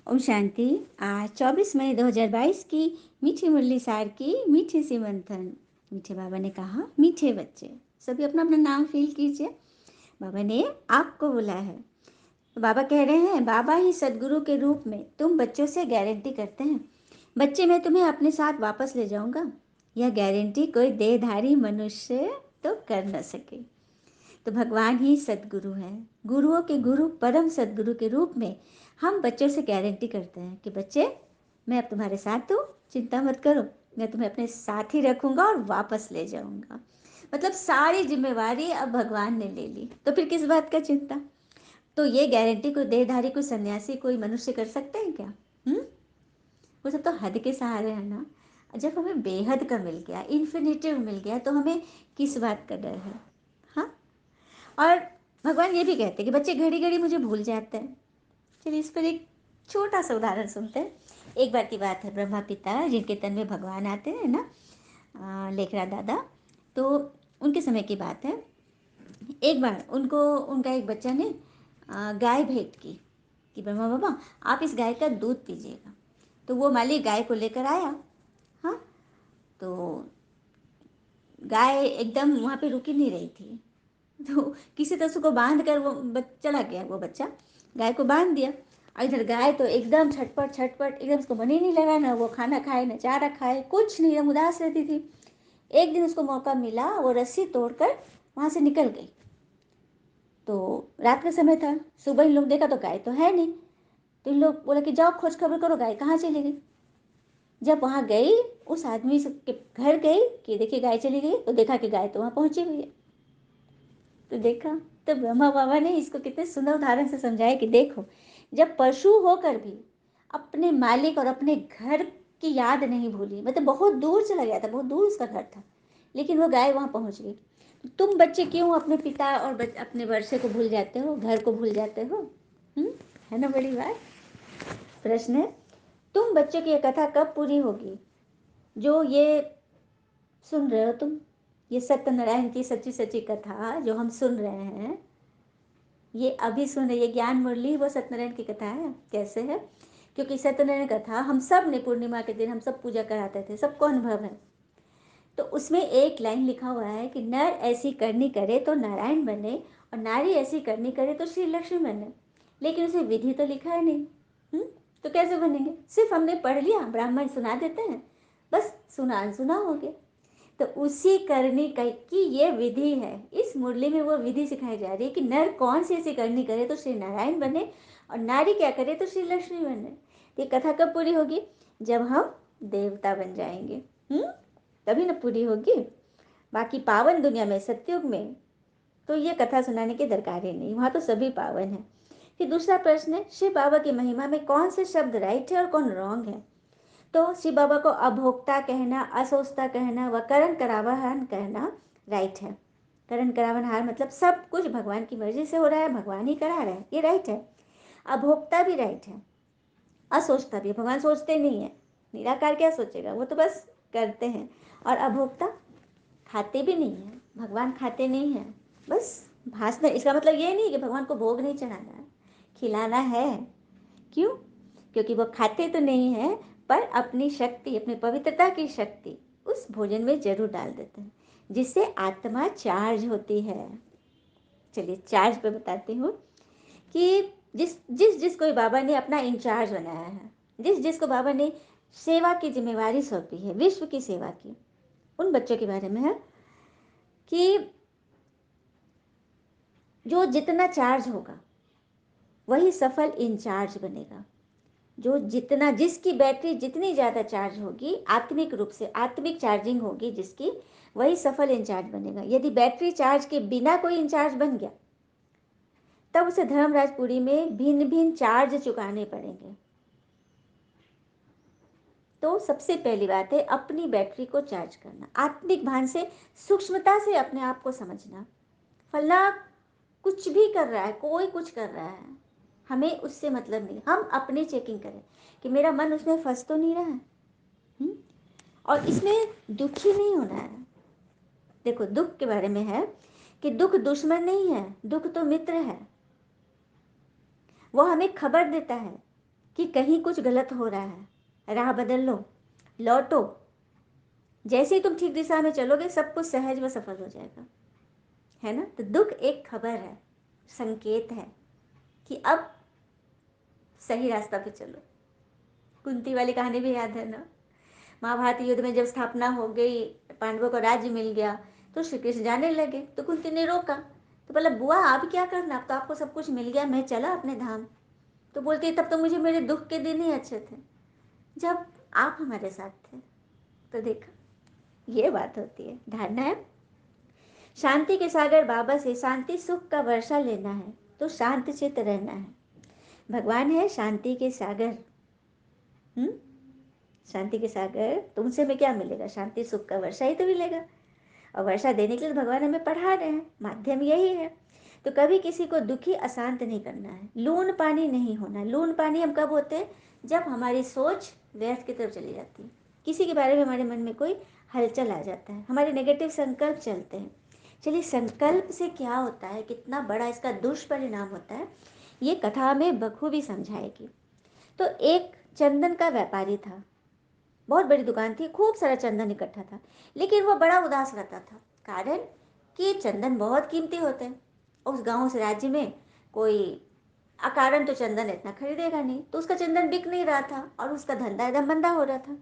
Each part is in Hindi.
ओम शांति। आज 24 मई 2022 की मीठी मुरली सार की मीठी सी मंथन। मीठे बाबा ने कहा, मीठे बच्चे सभी अपना अपना नाम फील कीजिए। बाबा ने आपको बुलाया है। तो बाबा कह रहे हैं, बाबा ही सदगुरु के रूप में तुम बच्चों से गारंटी करते हैं, बच्चे मैं तुम्हें अपने साथ वापस ले जाऊंगा। यह गारंटी कोई देहधारी मनुष्य तो कर न सके। तो भगवान ही सदगुरु हैं। गुरुओं के गुरु परम सदगुरु के रूप में हम बच्चों से गारंटी करते हैं कि बच्चे मैं अब तुम्हारे साथ हूँ, चिंता मत करो, मैं तुम्हें अपने साथ ही रखूंगा और वापस ले जाऊंगा। मतलब सारी जिम्मेवारी अब भगवान ने ले ली, तो फिर किस बात का चिंता। तो ये गारंटी कोई देहधारी, कोई सन्यासी, कोई मनुष्य कर सकते हैं क्या? हम्म वो सब तो हद के सहारे है ना। जब हमें बेहद का मिल गया, इन्फिनिटिव मिल गया, तो हमें किस बात का डर है? हाँ। और भगवान ये भी कहते हैं कि बच्चे घड़ी घड़ी मुझे भूल जाते हैं। चलिए इस पर एक छोटा सा उदाहरण सुनते हैं। एक बार की बात है, ब्रह्मा पिता जिनके तन में भगवान आते हैं ना, लेखरा दादा, तो उनके समय की बात है। एक बार उनको उनका एक बच्चा ने गाय भेंट की कि ब्रह्मा बाबा आप इस गाय का दूध पीजिएगा। तो वो मालिक गाय को लेकर आया। हाँ। तो गाय एकदम वहाँ पे रुकी नहीं रही थी, तो किसी तरह उसको बांध कर वो चला गया। वो बच्चा गाय को बांध दिया, और इधर गाय तो एकदम छटपट छटपट, एकदम उसको मन ही नहीं लगा, ना वो खाना खाए ना चारा खाए, कुछ नहीं, एकदम उदास रहती थी। एक दिन उसको मौका मिला, वो रस्सी तोड़कर वहाँ से निकल गई। तो रात का समय था, सुबह इन लोग देखा तो गाय तो है नहीं। तो इन लोग बोला कि जाओ खोज खबर करो, गाय कहाँ चली गई। जब वहाँ गई, उस आदमी के घर गई कि देखिए गाय चली गई, तो देखा कि गाय तो वहाँ पहुँची हुई है। तो देखा, तो ब्रह्मा बाबा ने इसको कितने सुंदर उदाहरण से समझाया कि देखो, जब पशु होकर भी अपने मालिक और अपने घर की याद नहीं भूली, मतलब बहुत दूर चला गया था, बहुत दूर उसका घर था, लेकिन वो गाय वहाँ पहुँच गई। तो तुम बच्चे क्यों अपने पिता और अपने वर्षे को भूल जाते हो, घर को भूल जाते हो? है ना बड़ी बात। प्रश्न है, तुम बच्चों की ये कथा कब पूरी होगी जो ये सुन रहे हो तुम? ये सत्यनारायण की सच्ची सच्ची कथा जो हम सुन रहे हैं, ये अभी सुन रहे, ये ज्ञान मुरली वो सत्यनारायण की कथा है। कैसे है? क्योंकि सत्यनारायण कथा हम सब ने पूर्णिमा के दिन हम सब पूजा कराते थे, सबको अनुभव है। तो उसमें एक लाइन लिखा हुआ है कि नर ऐसी करनी करे तो नारायण बने, और नारी ऐसी करनी करे तो श्री लक्ष्मी बने। लेकिन उसे विधि तो लिखा है नहीं। तो कैसे बनेंगे? सिर्फ हमने पढ़ लिया, ब्राह्मण सुना देते हैं, बस सुना सुना हो गया। तो उसी करनी की ये विधि है। इस मुरली में वो विधि सिखाई जा रही है कि नर कौन सी ऐसी करनी करे तो श्री नारायण बने, और नारी क्या करे तो श्री लक्ष्मी बने। ये कथा कब पूरी होगी? जब हम देवता बन जाएंगे, तभी ना पूरी होगी। बाकी पावन दुनिया में, सत्युग में, तो ये कथा सुनाने की दरकार ही नहीं, वहाँ तो सभी पावन है। फिर दूसरा प्रश्न है, शिव बाबा की महिमा में कौन से शब्द राइट है और कौन रॉन्ग है? तो शिव बाबा को अभोक्ता कहना, असोचता कहना व करण करावहन कहना राइट है। करण करावनहार मतलब सब कुछ भगवान की मर्जी से हो रहा है, भगवान ही करा रहे हैं, ये राइट है। अभोक्ता भी राइट है, असोचता भी, भगवान सोचते नहीं है, निराकार क्या सोचेगा, वो तो बस करते हैं। और अभोक्ता खाते भी नहीं है, भगवान खाते नहीं है, बस भाषण। इसका मतलब ये नहीं कि भगवान को भोग नहीं चढ़ाना है, खिलाना है। क्यों? क्योंकि वो खाते तो नहीं है, पर अपनी शक्ति, अपनी पवित्रता की शक्ति उस भोजन में जरूर डाल देते हैं, जिससे आत्मा चार्ज होती है। चलिए चार्ज पे बताती हूँ कि जिस जिस जिसको बाबा ने अपना इंचार्ज बनाया है, जिस जिसको बाबा ने सेवा की जिम्मेवारी सौंपी है, विश्व की सेवा की, उन बच्चों के बारे में है कि जो जितना चार्ज होगा वही सफल इंचार्ज बनेगा। जो जितना, जिसकी बैटरी जितनी ज़्यादा चार्ज होगी, आत्मिक रूप से आत्मिक चार्जिंग होगी जिसकी, वही सफल इंचार्ज बनेगा। यदि बैटरी चार्ज के बिना कोई इंचार्ज बन गया, तब उसे धर्मराजपुरी में भिन्न भिन्न चार्ज चुकाने पड़ेंगे। तो सबसे पहली बात है अपनी बैटरी को चार्ज करना, आत्मिक भान से, सूक्ष्मता से अपने आप को समझना। फला कुछ भी कर रहा है, कोई कुछ कर रहा है, हमें उससे मतलब नहीं, हम अपनी चेकिंग करें कि मेरा मन उसमें फंस तो नहीं रहा है। और इसमें दुखी नहीं होना है। देखो दुख के बारे में है कि दुख दुश्मन नहीं है, दुख तो मित्र है। वो हमें खबर देता है कि कहीं कुछ गलत हो रहा है, राह बदल लो, लौटो। जैसे ही तुम ठीक दिशा में चलोगे सब कुछ सहज व सफल हो जाएगा, है ना। तो दुख एक खबर है, संकेत है कि अब सही रास्ता पे चलो। कुंती वाली कहानी भी याद है ना, महाभारत युद्ध में जब स्थापना हो गई, पांडवों को राज्य मिल गया, तो श्री कृष्ण जाने लगे तो कुंती ने रोका। तो बोला बुआ आप क्या करना, अब तो आपको सब कुछ मिल गया, मैं चला अपने धाम। तो बोलती तब तो मुझे मेरे दुख के दिन ही अच्छे थे जब आप हमारे साथ थे। तो देखा, ये बात होती है। धारणा है शांति के सागर बाबा से शांति सुख का वर्षा लेना है तो शांत चित्त रहना है। भगवान है शांति के सागर। शांति के सागर, तुमसे में क्या मिलेगा, शांति सुख का वर्षा ही तो मिलेगा। और वर्षा देने के लिए भगवान हमें पढ़ा रहे हैं, माध्यम यही है। तो कभी किसी को दुखी अशांत नहीं करना है, लून पानी नहीं होना। लून पानी हम कब होते हैं, जब हमारी सोच व्यर्थ की तरफ चली जाती है, किसी के बारे में हमारे मन में कोई हलचल आ जाता है, हमारे नेगेटिव संकल्प चलते हैं। चलिए, संकल्प से क्या होता है, कितना बड़ा इसका दुष्परिणाम होता है, ये कथा में बखूबी समझाएगी। तो एक चंदन का व्यापारी था, बहुत बड़ी दुकान थी, खूब सारा चंदन इकट्ठा था, लेकिन वो बड़ा उदास रहता था। कारण कि चंदन बहुत कीमती होते हैं, उस गांव से राज्य में कोई अकारण तो चंदन इतना खरीदेगा नहीं, तो उसका चंदन बिक नहीं रहा था और उसका धंधा एकदम मंदा हो रहा था।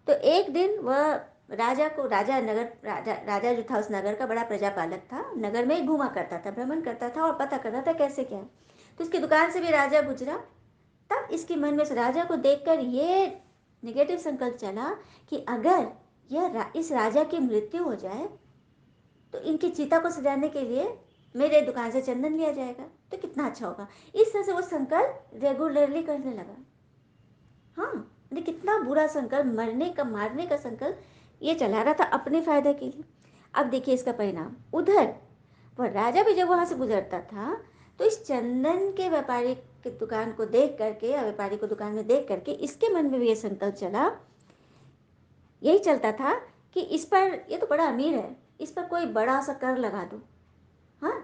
तो एक दिन वह राजा को, राजा जो था उस नगर का बड़ा प्रजापालक था, नगर में घूमा करता था, भ्रमण करता था और पता करता था कैसे क्या है। तो उसकी दुकान से भी राजा गुजरा, तब इसके मन में, इस राजा को देखकर ये निगेटिव संकल्प चला कि अगर इस राजा की मृत्यु हो जाए तो इनकी चिता को सजाने के लिए मेरे दुकान से चंदन लिया जाएगा, तो कितना अच्छा होगा। इस तरह से वो संकल्प रेगुलरली करने लगा। हाँ, कितना बुरा संकल्प, मरने का, मारने का संकल्प ये चला रहा था अपने फायदे के लिए। अब देखिए इसका परिणाम। उधर वह राजा भी जब वहां से गुजरता था तो इस चंदन के व्यापारी की दुकान को देख करके, या व्यापारी को दुकान में देख करके, इसके मन में भी ये संकल्प चला, यही चलता था कि इस पर, ये तो बड़ा अमीर है, इस पर कोई बड़ा सा कर लगा दूं। हाँ,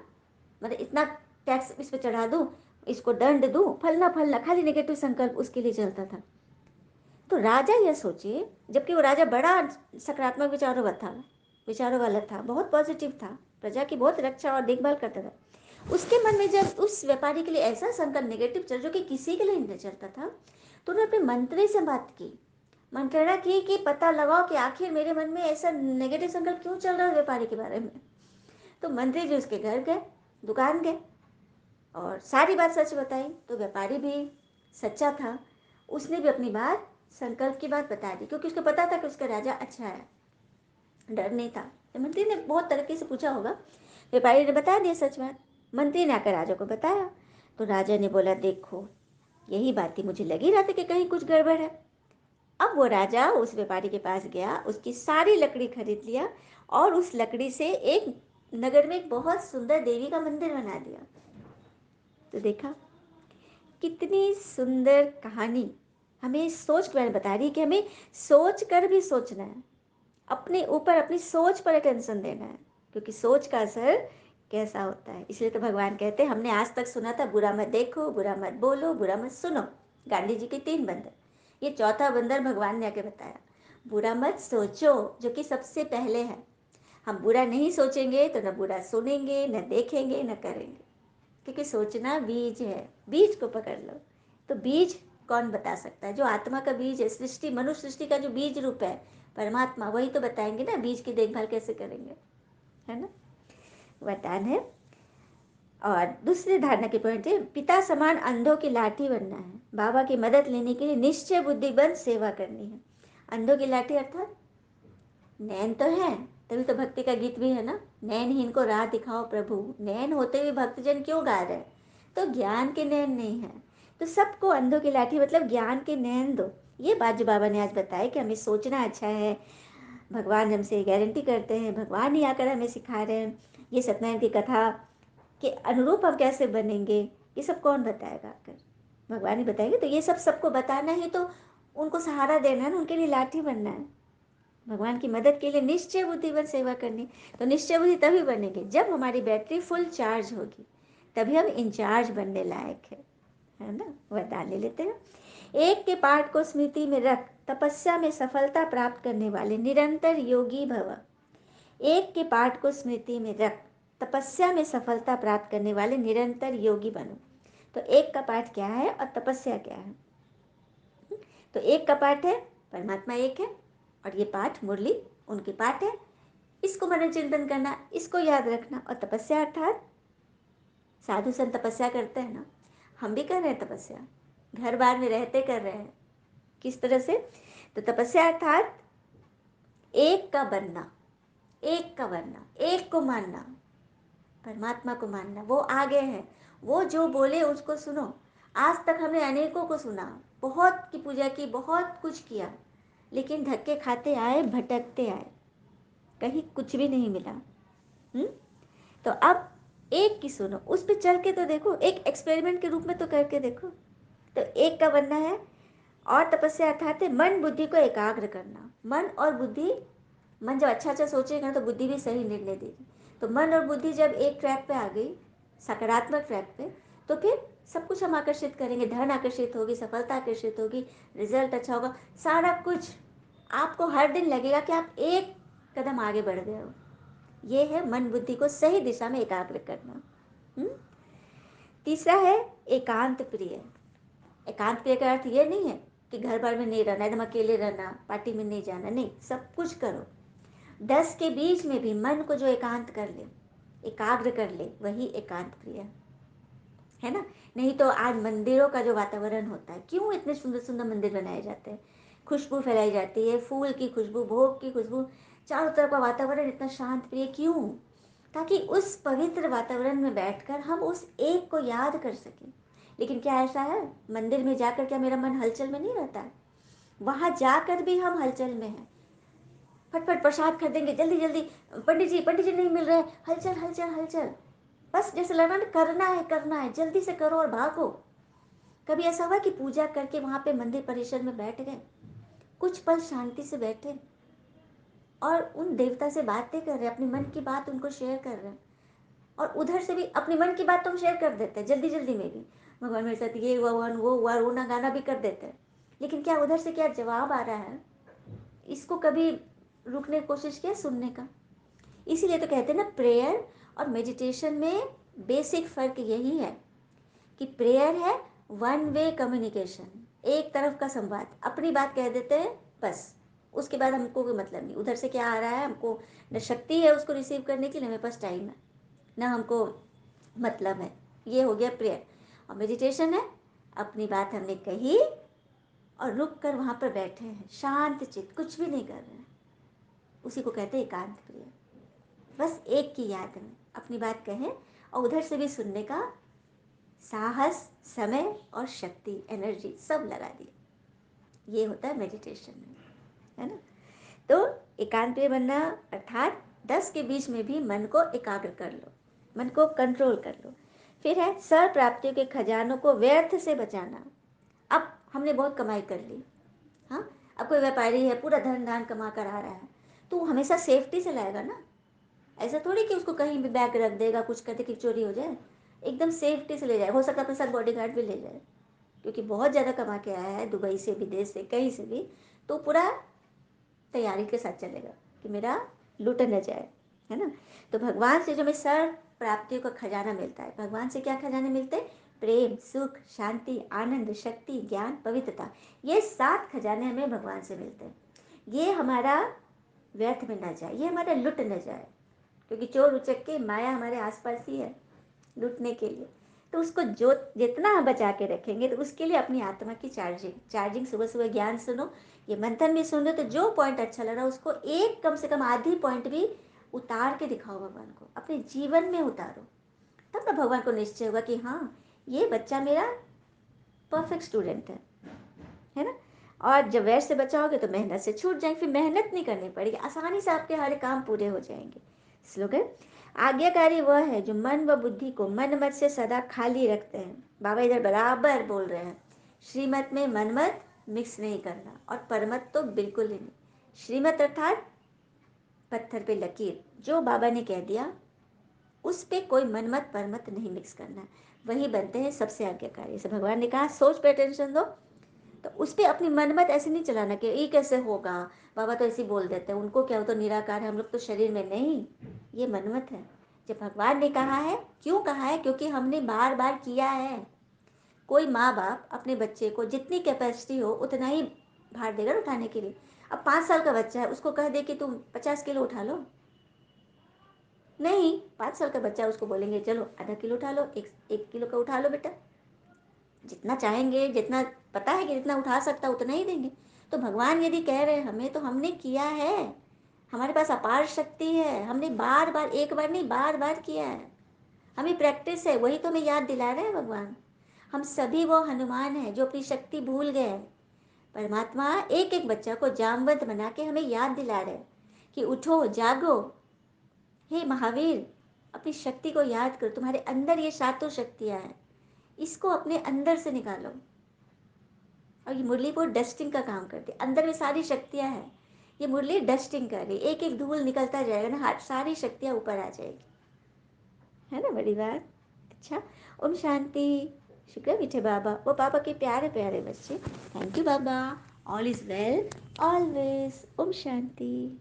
मतलब इतना टैक्स इस पर चढ़ा दूं, इसको दंड दूं, फलना फलना, खाली नेगेटिव संकल्प उसके लिए चलता था। तो राजा यह सोचे, जबकि वो राजा बड़ा सकारात्मक विचारों वाला था, बहुत पॉजिटिव था, प्रजा की बहुत रक्षा और देखभाल करता था। उसके मन में जब उस व्यापारी के लिए ऐसा संकल्प नेगेटिव चल, जो कि किसी के लिए नहीं चलता था, तो उन्होंने अपने मंत्री से बात की, मंत्रणा की कि पता लगाओ कि आखिर मेरे मन में ऐसा नेगेटिव संकल्प क्यों चल रहा है व्यापारी के बारे में। तो मंत्री जी उसके घर गए, दुकान गए और सारी बात सच बताई। तो व्यापारी भी सच्चा था, उसने भी अपनी बात, संकल्प की बात बता दी, क्योंकि उसको पता था कि उसका राजा अच्छा है, डर नहीं था। तो मंत्री ने बहुत तरक्की से पूछा होगा, व्यापारी ने बता दिया सच बात। मंत्री ने आकर राजा को बताया, तो राजा ने बोला देखो, यही बात थी, मुझे लगी रहा था कि कहीं कुछ गड़बड़ है। अब वो राजा उस व्यापारी के पास गया, उसकी सारी लकड़ी खरीद लिया और उस लकड़ी से एक नगर में एक बहुत सुंदर देवी का मंदिर बना दिया। तो देखा, कितनी सुंदर कहानी हमें सोच के बारे में बता रही है कि हमें सोच कर भी सोचना है, अपने ऊपर, अपनी सोच पर अटेंशन देना है, क्योंकि सोच का असर कैसा होता है। इसलिए तो भगवान कहते हैं, हमने आज तक सुना था बुरा मत देखो, बुरा मत बोलो, बुरा मत सुनो, गांधी जी के 3 बंदर, ये चौथा बंदर भगवान ने आके बताया, बुरा मत सोचो, जो कि सबसे पहले है। हम बुरा नहीं सोचेंगे तो न बुरा सुनेंगे, न देखेंगे, न करेंगे, क्योंकि सोचना बीज है, बीज को पकड़ लो। तो बीज कौन बता सकता है, जो आत्मा का बीज है, सृष्टि, मनुष्य सृष्टि का जो बीज रूप है परमात्मा, वही तो बताएंगे ना बीज की देखभाल कैसे करेंगे, है ना, वरदान है। और दूसरी धारणा की पॉइंट है, पिता समान अंधों की लाठी बनना है, बाबा की मदद लेने के लिए निश्चय बुद्धिबंद सेवा करनी है। अंधों की लाठी अर्थात नैन तो है, तभी तो भक्ति का गीत भी है ना, नैनहीन को राह दिखाओ प्रभु। नैन होते हुए भक्तजन क्यों गा रहे हैं, तो ज्ञान के नैन नहीं है। तो सबको अंधों की लाठी मतलब ज्ञान के नैन दो। ये बात जो बाबा ने आज बताया कि हमें सोचना अच्छा है, भगवान हमसे गारंटी करते हैं, भगवान ही आकर हमें सिखा रहे हैं। ये सत्यनारायण की कथा के अनुरूप हम कैसे बनेंगे, ये सब कौन बताएगा आकर, भगवान ही बताएंगे। तो ये सब सबको बताना ही तो, उनको सहारा देना है ना, उनके लिए लाठी बनना है, भगवान की मदद के लिए निश्चय बुद्धिवन सेवा करनी। तो निश्चय बुद्धि तभी बनेगी जब हमारी बैटरी फुल चार्ज होगी, तभी हम इंचार्ज बनने लायक है। है ना, वरदान ले लेते हैं। एक के पाठ को स्मृति में रख, तपस्या में सफलता प्राप्त करने वाले निरंतर योगी भव। एक के पाठ को स्मृति में रख, तपस्या में सफलता प्राप्त करने वाले निरंतर योगी बनो। तो एक का पाठ क्या है और तपस्या क्या है? तो एक का पाठ है परमात्मा एक है, और ये पाठ मुरली उनके पाठ है, इसको मनन चिंतन करना, इसको याद रखना। और तपस्या अर्थात साधु संत तपस्या करते हैं ना, हम भी कर रहे हैं तपस्या, घर बार में रहते कर रहे हैं। किस तरह से? तो तपस्या अर्थात एक का बनना, एक का बनना, एक को मानना, परमात्मा को मानना। वो आगे हैं, वो जो बोले उसको सुनो। आज तक हमने अनेकों को सुना, बहुत की पूजा की, बहुत कुछ किया, लेकिन धक्के खाते आए, भटकते आए, कहीं कुछ भी नहीं मिला। तो अब एक की सुनो, उस पर चल के तो देखो, एक एक्सपेरिमेंट के रूप में तो करके देखो। तो एक का बनना है। और तपस्या अर्थात है मन बुद्धि को एकाग्र करना। मन और बुद्धि, मन जब अच्छा अच्छा सोचेगा तो बुद्धि भी सही निर्णय देगी। तो मन और बुद्धि जब एक ट्रैक पे आ गई, सकारात्मक ट्रैक पे, तो फिर सब कुछ हम आकर्षित करेंगे। धन आकर्षित होगी, सफलता आकर्षित होगी, रिजल्ट अच्छा होगा, सारा कुछ। आपको हर दिन लगेगा कि आप एक कदम आगे बढ़ गए हो। ये है मन बुद्धि को सही दिशा में एकाग्र करना। तीसरा है एकांत प्रिय। एकांत प्रिय का अर्थ ये नहीं है कि घर बार में नहीं रहना, एकदम अकेले रहना, पार्टी में नहीं जाना, नहीं, सब कुछ करो। 10 के बीच में भी मन को जो एकांत कर ले, एकाग्र कर ले, वही एकांत प्रिय है ना। नहीं तो आज मंदिरों का जो वातावरण होता है, क्यों इतने सुंदर सुंदर मंदिर बनाए जाते हैं, खुशबू फैलाई जाती है, फूल की खुशबू, भोग की खुशबू, चारों तरफ का वातावरण इतना शांत प्रिय क्यों? ताकि उस पवित्र वातावरण में बैठकर हम उस एक को याद कर सकें। लेकिन क्या ऐसा है, मंदिर में जाकर क्या मेरा मन हलचल में नहीं रहता है? वहाँ जाकर भी हम हलचल में हैं। फटफट प्रसाद खरीदेंगे, जल्दी जल्दी, पंडित जी नहीं मिल रहे, हलचल हलचल हलचल। बस जैसे लगा ना, करना है, जल्दी से करो और भागो। कभी ऐसा हुआ कि पूजा करके वहाँ पे मंदिर परिसर में बैठ गए, कुछ पल शांति से बैठे और उन देवता से बातें कर रहे हैं, अपने मन की बात उनको शेयर कर रहे हैं, और उधर से भी अपने मन की बात तो हम शेयर कर देते हैं जल्दी जल्दी में भी, भगवान मेरे साथ ये हुआ, भगवान वो हुआ, रोना गाना भी कर देते हैं। लेकिन क्या उधर से क्या जवाब आ रहा है? इसको कभी रुकने की कोशिश किया सुनने का? इसीलिए तो कहते हैं ना, प्रेयर और मेडिटेशन में बेसिक फ़र्क यही है कि प्रेयर है वन वे कम्युनिकेशन, एक तरफ का संवाद, अपनी बात कह देते हैं बस, उसके बाद हमको कोई मतलब नहीं उधर से क्या आ रहा है, हमको न शक्ति है उसको रिसीव करने की, न मेरे पास टाइम है, ना हमको मतलब है। ये हो गया प्रेयर। और मेडिटेशन है, अपनी बात हमने कही और रुक कर वहाँ पर बैठे हैं, शांत चित्त, कुछ भी नहीं कर रहे हैं, उसी को कहते हैं एकांत प्रिय। बस एक की याद में अपनी बात कहें और उधर से भी सुनने का साहस, समय और शक्ति, एनर्जी सब लगा दिए। ये होता है मेडिटेशन में, है ना। तो एकांत प्रिय बनना अर्थात 10 के बीच में भी मन को एकाग्र कर लो, मन को कंट्रोल कर लो। फिर है सर प्राप्तियों के खजानों को व्यर्थ से बचाना। अब हमने बहुत कमाई कर ली, हाँ, अब कोई व्यापारी है, पूरा धन धान कमा कर आ रहा है, तो वो हमेशा सेफ्टी से लाएगा ना। ऐसा थोड़ी कि उसको कहीं भी बैग रख देगा, कुछ करते कि चोरी हो जाए। एकदम सेफ्टी से ले जाए, हो सकता है अपने साथ बॉडीगार्ड भी ले जाए, क्योंकि बहुत ज़्यादा कमा के आया है दुबई से, विदेश से, कहीं से भी, तो पूरा तैयारी के साथ चलेगा कि मेरा लूट न जाए, है ना। तो भगवान से जो हमें सर्व प्राप्तियों का खजाना मिलता है, भगवान से क्या खजाने मिलते हैं? प्रेम, सुख, शांति, आनंद, शक्ति, ज्ञान, पवित्रता, ये 7 खजाने हमें भगवान से मिलते हैं। ये हमारा व्यर्थ में न जाए, ये हमारा लुट न जाए, क्योंकि चोर उचक्के माया हमारे आसपास ही है लूटने के लिए। तो उसको जो जितना हम बचा के रखेंगे, तो उसके लिए अपनी आत्मा की चार्जिंग सुबह सुबह ज्ञान सुनो, ये मंथन भी सुन लो, तो जो पॉइंट अच्छा लग रहा है उसको एक कम से कम आधी पॉइंट भी उतार के दिखाओ भगवान को, अपने जीवन में उतारो। तब ना भगवान को निश्चय होगा कि हाँ, ये बच्चा मेरा परफेक्ट स्टूडेंट है ना। और जब वैर से बचाओगे तो मेहनत से छूट जाएंगे, फिर मेहनत नहीं करनी पड़ेगी, आसानी से आपके हर काम पूरे हो जाएंगे। स्लोगन, आज्ञाकारी वह है जो मन व बुद्धि को मन मत से सदा खाली रखते हैं। बाबा इधर बराबर बोल रहे हैं, श्रीमत में मन मत मिक्स नहीं करना, और परमत तो बिल्कुल ही नहीं। श्रीमत अर्थात पत्थर पे लकीर, जो बाबा ने कह दिया उस पे कोई मनमत परमत नहीं मिक्स करना है। वही बनते हैं सबसे आज्ञाकारी। जैसे भगवान ने कहा सोच पे अटेंशन दो, तो उस पर अपनी मनमत ऐसे नहीं चलाना कि ये कैसे होगा, बाबा तो ऐसे ही बोल देते हैं, उनको क्या हो तो निराकार है, हम लोग तो शरीर में नहीं। ये मनमत है। जब भगवान ने कहा है, क्यों कहा है? क्योंकि हमने बार बार किया है। कोई माँ बाप अपने बच्चे को जितनी कैपेसिटी हो उतना ही भार देगा उठाने के लिए। अब 5 साल का बच्चा है, उसको कह दे कि तुम 50 किलो उठा लो, नहीं। 5 साल का बच्चा, उसको बोलेंगे चलो आधा किलो उठा लो, एक किलो का उठा लो बेटा, जितना चाहेंगे, जितना पता है कि जितना उठा सकता उतना ही देंगे। तो भगवान यदि कह रहे हैं हमें, तो हमने किया है, हमारे पास अपार शक्ति है, हमने बार बार, एक बार नहीं बार बार किया है, हमें प्रैक्टिस है, वही तो हमें याद दिला रहे हैं भगवान। हम सभी वो हनुमान हैं जो अपनी शक्ति भूल गए हैं। परमात्मा एक एक बच्चा को जामवंत बना के हमें याद दिला रहे हैं कि उठो, जागो, हे महावीर, अपनी शक्ति को याद करो, तुम्हारे अंदर ये सातों शक्तियाँ हैं, इसको अपने अंदर से निकालो। और ये मुरली को डस्टिंग का काम करती है, अंदर में सारी शक्तियाँ हैं, ये मुरली डस्टिंग कर रही, एक एक धूल निकलता जाएगा ना, सारी शक्तियाँ ऊपर आ जाएगी, है ना बड़ी बात। अच्छा, ओम शांति। शुक्र है मीठे बाबा, वो पापा के प्यारे प्यारे बच्चे। थैंक यू बाबा। All is well always. ओम शांति।